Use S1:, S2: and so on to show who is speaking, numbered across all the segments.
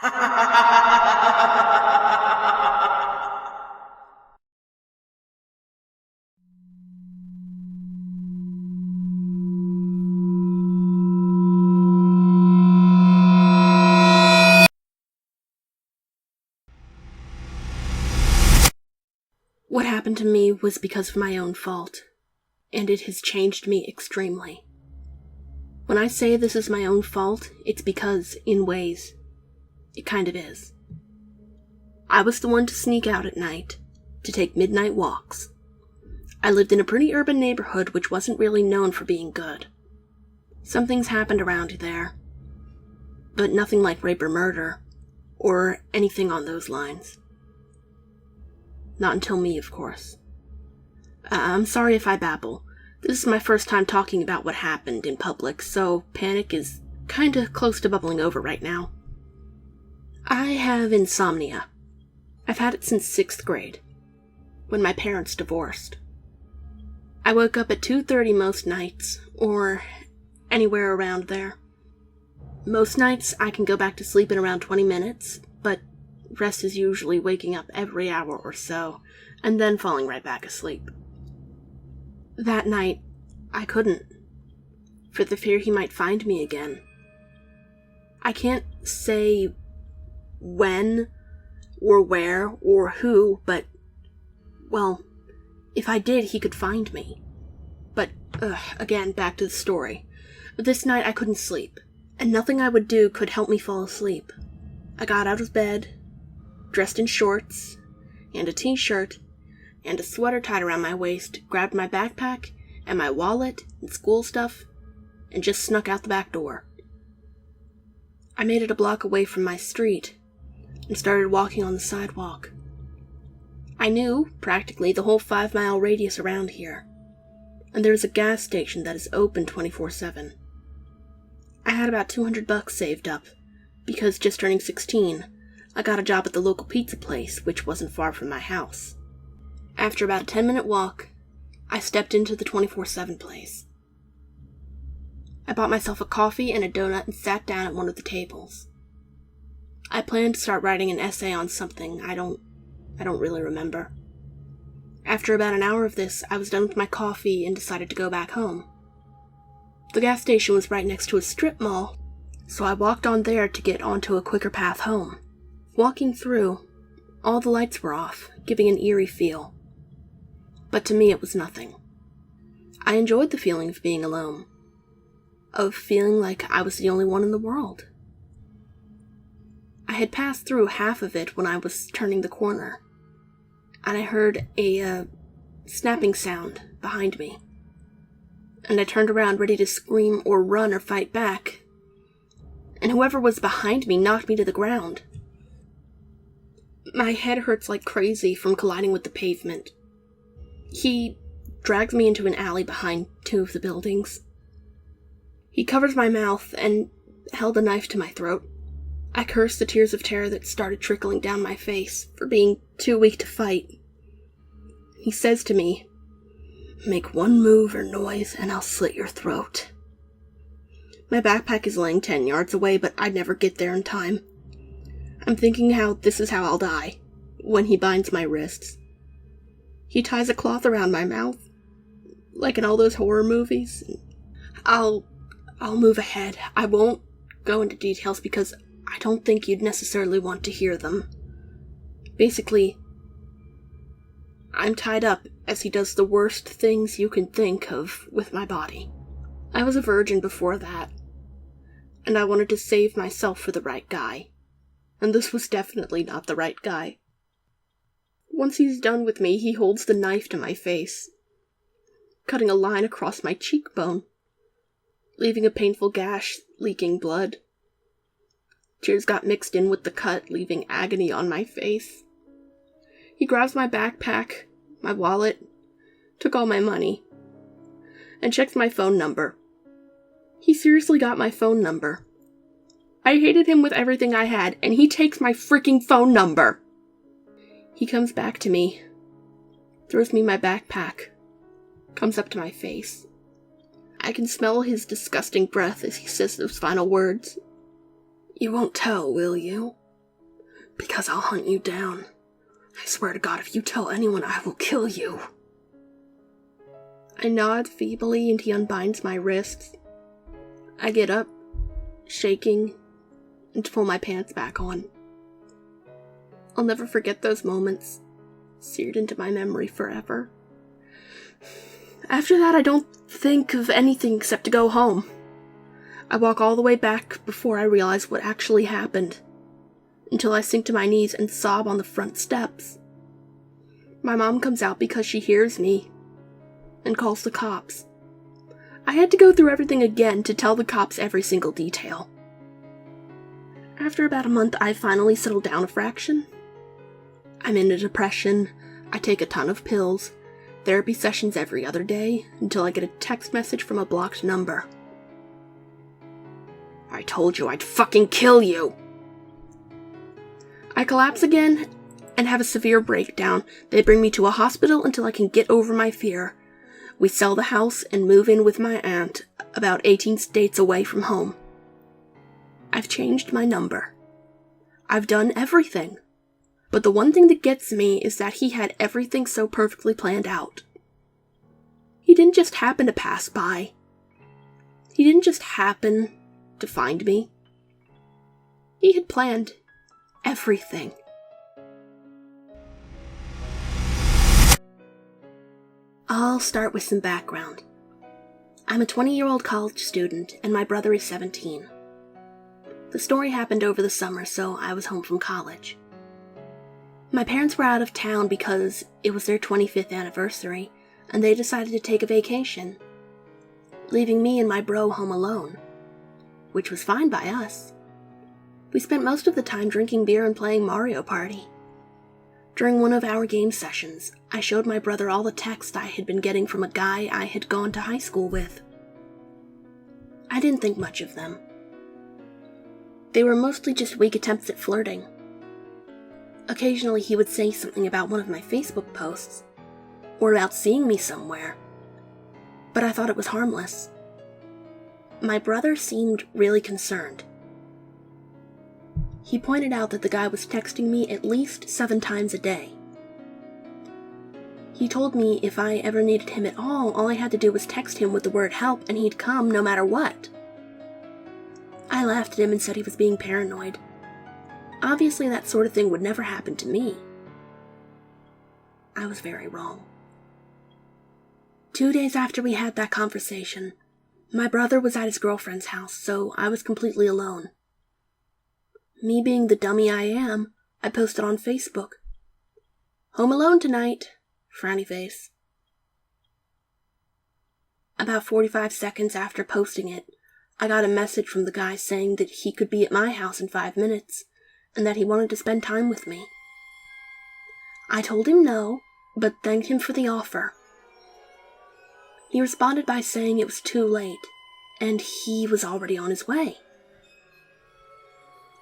S1: What happened to me was because of my own fault, and it has changed me extremely. When I say this is my own fault, it's because, in ways, it kind of is. I was the one to sneak out at night, to take midnight walks. I lived in a pretty urban neighborhood which wasn't really known for being good. Some things happened around there, but nothing like rape or murder, or anything on those lines. Not until me, of course. I'm sorry if I babble. This is my first time talking about what happened in public, so panic is kinda close to bubbling over right now. I have insomnia. I've had it since 6th grade, when my parents divorced. I woke up at 2:30 most nights, or anywhere around there. Most nights I can go back to sleep in around 20 minutes, but rest is usually waking up every hour or so, and then falling right back asleep. That night, I couldn't, for the fear he might find me again. I can't say when, or where, or who, but, well, if I did, he could find me. But, again, back to the story. This night I couldn't sleep, and nothing I would do could help me fall asleep. I got out of bed, dressed in shorts, and a t-shirt, and a sweater tied around my waist, grabbed my backpack, and my wallet, and school stuff, and just snuck out the back door. I made it a block away from my street, and started walking on the sidewalk. I knew, practically, the whole 5-mile radius around here, and there's a gas station that is open 24/7. I had about $200 saved up, because just turning 16, I got a job at the local pizza place, which wasn't far from my house. After about a 10-minute walk, I stepped into the 24/7 place. I bought myself a coffee and a donut and sat down at one of the tables. I planned to start writing an essay on something I don't really remember. After about an hour of this, I was done with my coffee and decided to go back home. The gas station was right next to a strip mall, so I walked on there to get onto a quicker path home. Walking through, all the lights were off, giving an eerie feel. But to me it was nothing. I enjoyed the feeling of being alone, of feeling like I was the only one in the world. I had passed through half of it when I was turning the corner, and I heard a snapping sound behind me. And I turned around ready to scream or run or fight back, and whoever was behind me knocked me to the ground. My head hurts like crazy from colliding with the pavement. He dragged me into an alley behind 2 of the buildings. He covered my mouth and held a knife to my throat. I cursed the tears of terror that started trickling down my face for being too weak to fight. He says to me, "Make one move or noise and I'll slit your throat." My backpack is laying 10 yards away, but I'd never get there in time. I'm thinking how this is how I'll die, when he binds my wrists. He ties a cloth around my mouth, like in all those horror movies. I'll move ahead. I won't go into details because I don't think you'd necessarily want to hear them. Basically, I'm tied up as he does the worst things you can think of with my body. I was a virgin before that, and I wanted to save myself for the right guy. And this was definitely not the right guy. Once he's done with me, he holds the knife to my face, cutting a line across my cheekbone, leaving a painful gash, leaking blood. Tears got mixed in with the cut, leaving agony on my face. He grabs my backpack, my wallet, took all my money, and checked my phone number. He seriously got my phone number. I hated him with everything I had, and he takes my freaking phone number. He comes back to me, throws me my backpack, comes up to my face. I can smell his disgusting breath as he says those final words. "You won't tell, will you?" because I'll hunt you down. I swear to God, if you tell anyone, I will kill you. I nod feebly and he unbinds my wrists. I get up, shaking, and pull my pants back on. I'll never forget those moments, seared into my memory forever. After that, I don't think of anything except to go home. I walk all the way back before I realize what actually happened, until I sink to my knees and sob on the front steps. My mom comes out because she hears me and calls the cops. I had to go through everything again to tell the cops every single detail. After about a month, I finally settled down a fraction. I'm in a depression, I take a ton of pills, therapy sessions every other day, until I get a text message from a blocked number. I told you I'd fucking kill you! I collapse again and have a severe breakdown. They bring me to a hospital until I can get over my fear. We sell the house and move in with my aunt, about 18 states away from home. I've changed my number. I've done everything. But the one thing that gets me is that he had everything so perfectly planned out. He didn't just happen to pass by. He didn't just happen to find me. He had planned everything. I'll start with some background. I'm a 20-year-old college student, and my brother is 17. The story happened over the summer, so I was home from college. My parents were out of town because it was their 25th anniversary, and they decided to take a vacation, leaving me and my bro home alone, which was fine by us. We spent most of the time drinking beer and playing Mario Party. During one of our game sessions, I showed my brother all the texts I had been getting from a guy I had gone to high school with. I didn't think much of them. They were mostly just weak attempts at flirting. Occasionally he would say something about one of my Facebook posts, or about seeing me somewhere, but I thought it was harmless. My brother seemed really concerned. He pointed out that the guy was texting me at least 7 times a day. He told me if I ever needed him at all I had to do was text him with the word help and he'd come no matter what. I laughed at him and said he was being paranoid. Obviously that sort of thing would never happen to me. I was very wrong. 2 days after we had that conversation, my brother was at his girlfriend's house, so I was completely alone. Me being the dummy I am, I posted on Facebook. Home alone tonight, frowny face. About 45 seconds after posting it, I got a message from the guy saying that he could be at my house in 5 minutes, and that he wanted to spend time with me. I told him no, but thanked him for the offer. He responded by saying it was too late, and he was already on his way.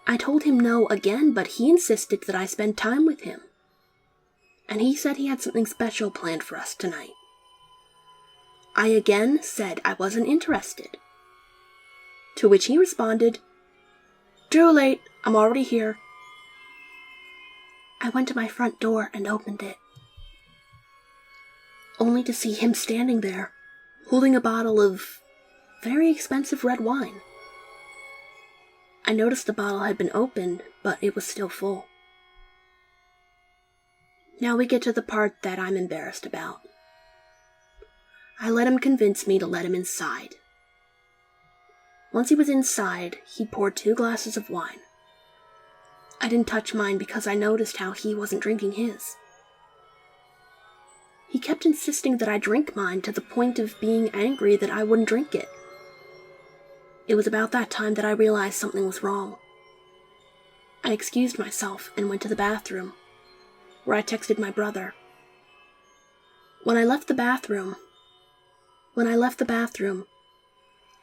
S1: I told him no again, but he insisted that I spend time with him. And he said he had something special planned for us tonight. I again said I wasn't interested. To which he responded, "Too late, I'm already here." I went to my front door and opened it, only to see him standing there, holding a bottle of very expensive red wine. I noticed the bottle had been opened, but it was still full. Now we get to the part that I'm embarrassed about. I let him convince me to let him inside. Once he was inside, he poured 2 glasses of wine. I didn't touch mine because I noticed how he wasn't drinking his. He kept insisting that I drink mine to the point of being angry that I wouldn't drink it. It was about that time that I realized something was wrong. I excused myself and went to the bathroom, where I texted my brother. When I left the bathroom,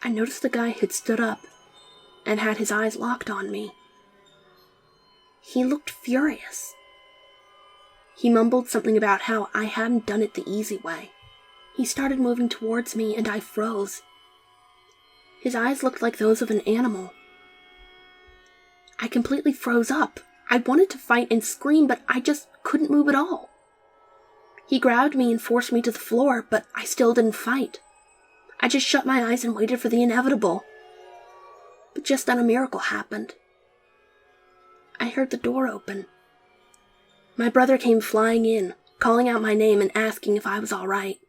S1: I noticed the guy had stood up and had his eyes locked on me. He looked furious. He mumbled something about how I hadn't done it the easy way. He started moving towards me and I froze. His eyes looked like those of an animal. I completely froze up, I wanted to fight and scream, but I just couldn't move at all. He grabbed me and forced me to the floor, but I still didn't fight. I just shut my eyes and waited for the inevitable. But just then a miracle happened. I heard the door open. My brother came flying in, calling out my name and asking if I was all right.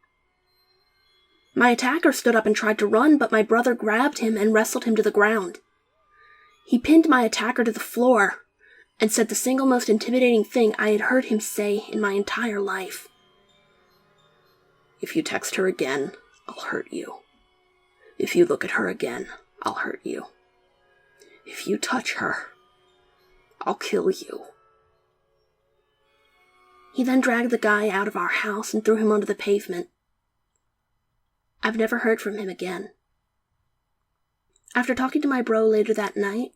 S1: My attacker stood up and tried to run, but my brother grabbed him and wrestled him to the ground. He pinned my attacker to the floor and said the single most intimidating thing I had heard him say in my entire life. "If you text her again, I'll hurt you. If you look at her again, I'll hurt you. If you touch her, I'll kill you." He then dragged the guy out of our house and threw him onto the pavement. I've never heard from him again. After talking to my bro later that night,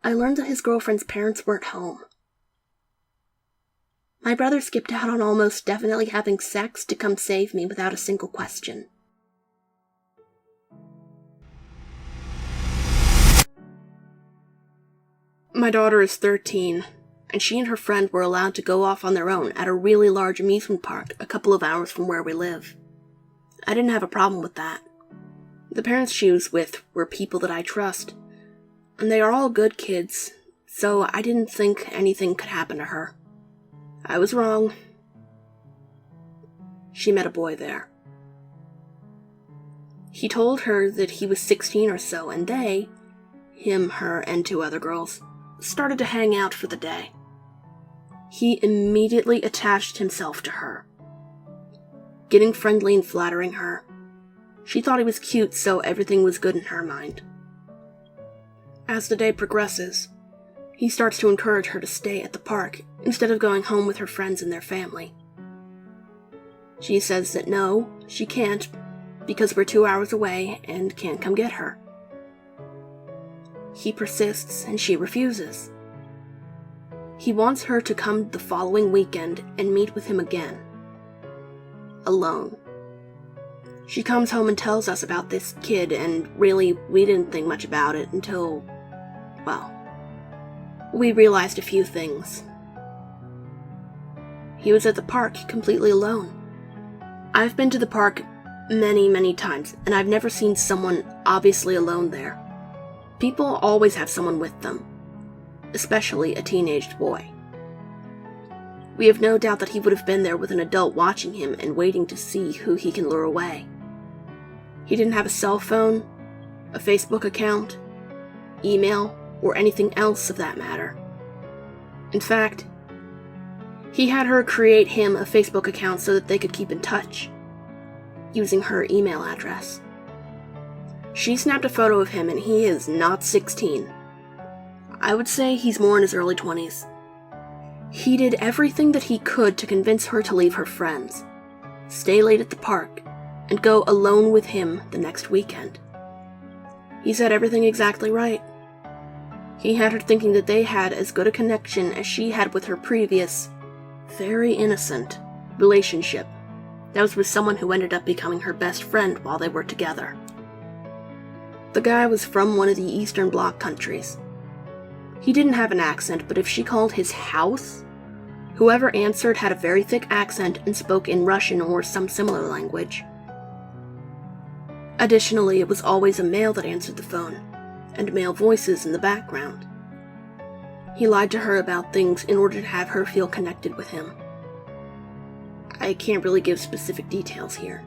S1: I learned that his girlfriend's parents weren't home. My brother skipped out on almost definitely having sex to come save me without a single question. My daughter is 13, and she and her friend were allowed to go off on their own at a really large amusement park a couple of hours from where we live. I didn't have a problem with that. The parents she was with were people that I trust, and they are all good kids, so I didn't think anything could happen to her. I was wrong. She met a boy there. He told her that he was 16 or so, and they, him, her, and 2 other girls, started to hang out for the day. He immediately attached himself to her, getting friendly and flattering her. She thought he was cute, so everything was good in her mind. As the day progresses, he starts to encourage her to stay at the park instead of going home with her friends and their family. She says that no, she can't, because we're 2 hours away and can't come get her. He persists and she refuses. He wants her to come the following weekend and meet with him again. Alone. She comes home and tells us about this kid, and really, we didn't think much about it until, well, we realized a few things. He was at the park completely alone. I've been to the park many, many times, and I've never seen someone obviously alone there. People always have someone with them, especially a teenaged boy. We have no doubt that he would have been there with an adult watching him and waiting to see who he can lure away. He didn't have a cell phone, a Facebook account, email, or anything else of that matter. In fact, he had her create him a Facebook account so that they could keep in touch, using her email address. She snapped a photo of him and he is not 16. I would say he's more in his early 20s. He did everything that he could to convince her to leave her friends, stay late at the park, and go alone with him the next weekend. He said everything exactly right. He had her thinking that they had as good a connection as she had with her previous, very innocent, relationship that was with someone who ended up becoming her best friend while they were together. The guy was from one of the Eastern Bloc countries. He didn't have an accent, but if she called his house, whoever answered had a very thick accent and spoke in Russian or some similar language. Additionally, it was always a male that answered the phone, and male voices in the background. He lied to her about things in order to have her feel connected with him. I can't really give specific details here.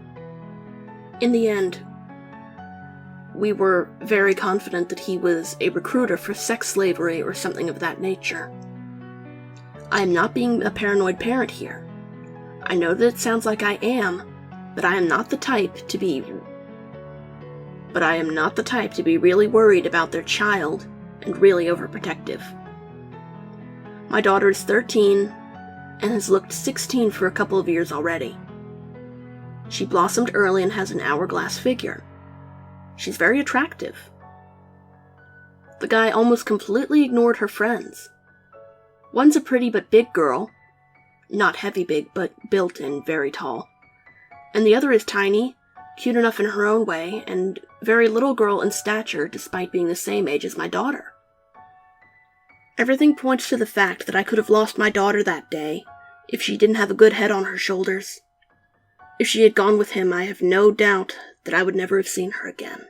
S1: In the end, we were very confident that he was a recruiter for sex slavery or something of that nature. I am not being a paranoid parent here. I know that it sounds like I am, but I am not the type to be really worried about their child and really overprotective. My daughter is 13 and has looked 16 for a couple of years already. She blossomed early and has an hourglass figure. She's very attractive. The guy almost completely ignored her friends. One's a pretty but big girl, not heavy big, but built and very tall. And the other is tiny, cute enough in her own way, and very little girl in stature despite being the same age as my daughter. Everything points to the fact that I could have lost my daughter that day if she didn't have a good head on her shoulders. If she had gone with him, I have no doubt that I would never have seen her again.